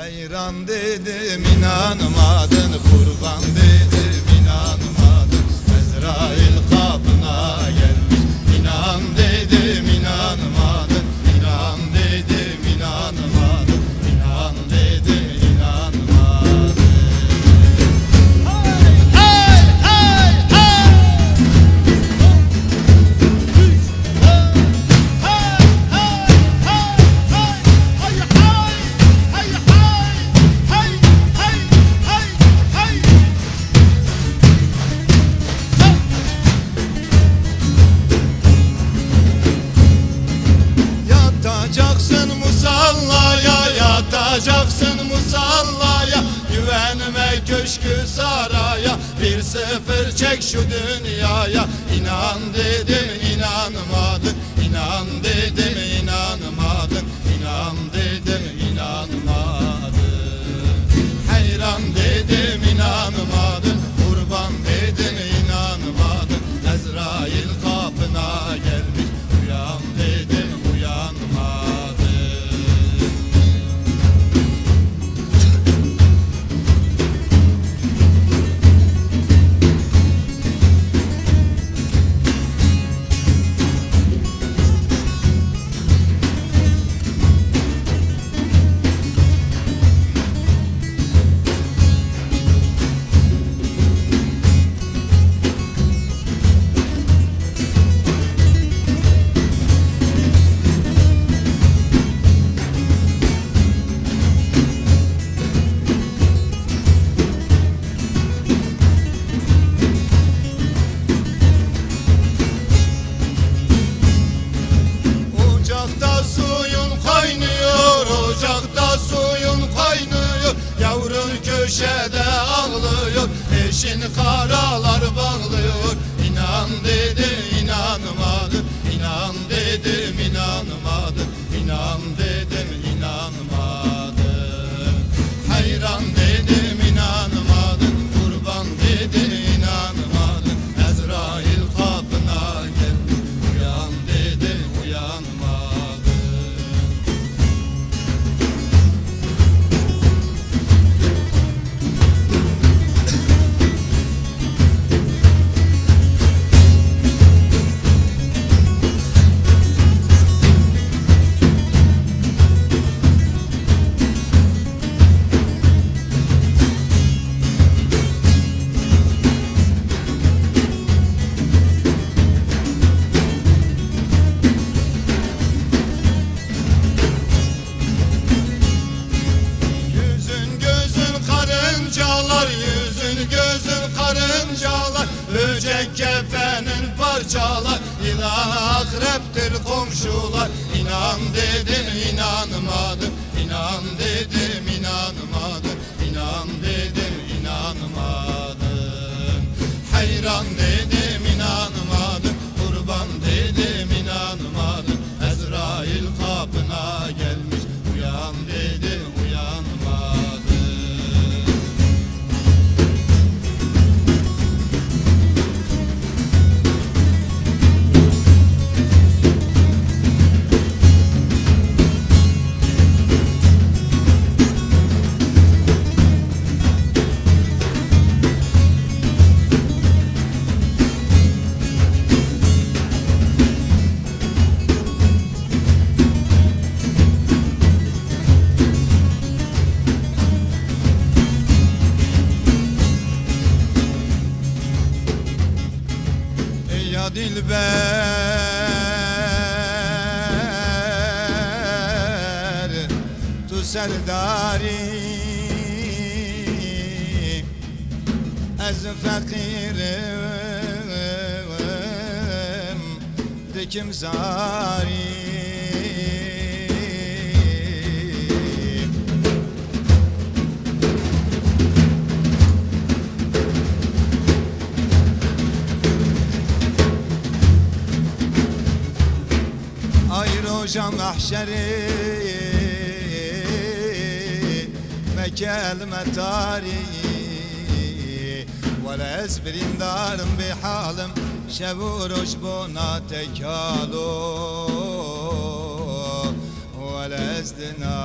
Hayran dedim inanmadın, kurban dedim inanmadın. Ezrail kapına gelmiş, inan dedim inanmadın. İnan dedim inanmadın, inan dedim inanmadın. Hey hey hey hey. Yatacaksın musallaya, yatacaksın musallaya. Güvenme köşkü saraya, bir sefer çek şu dünyaya. İnan dedim inanmadın, inan dedim inanmadın. İnan dedim inanmadın. Hayran dedim inanmadın, kurban dedim inanmadın. Ezrail kapına gelmiş, uyan dedim uyanmadın. Ocakta suyun kaynıyor, ocakta suyun kaynıyor. Yavrun köşede ağlıyor, eşin karalar bağlıyor. İnan dedim inanmadın, inan dedim inanmadın. İnan dedim inanmadın. Hayran dedim inanmadın, kurban dedim inanmadın. Ezrail kapına geldi, uyan dedim uyanmadın. Yüzün gözün karıncalar, böcek kefenin parçalar. Yılan akreptir komşular. İnan dedim inanmadım, inan dedim inanmadım. İnan dedim inanmadım. Hayran dedim inanmadım, kurban dedim inanmadım. Ezrail kapına gelmiş, uyan dedim uyanmadım. Ya dilber tu serdari ez fakirim dikim zari. Roja mahşeri mekel metari ولا ezberim darım bihalim şevuruş buna tekalo ولا ezdina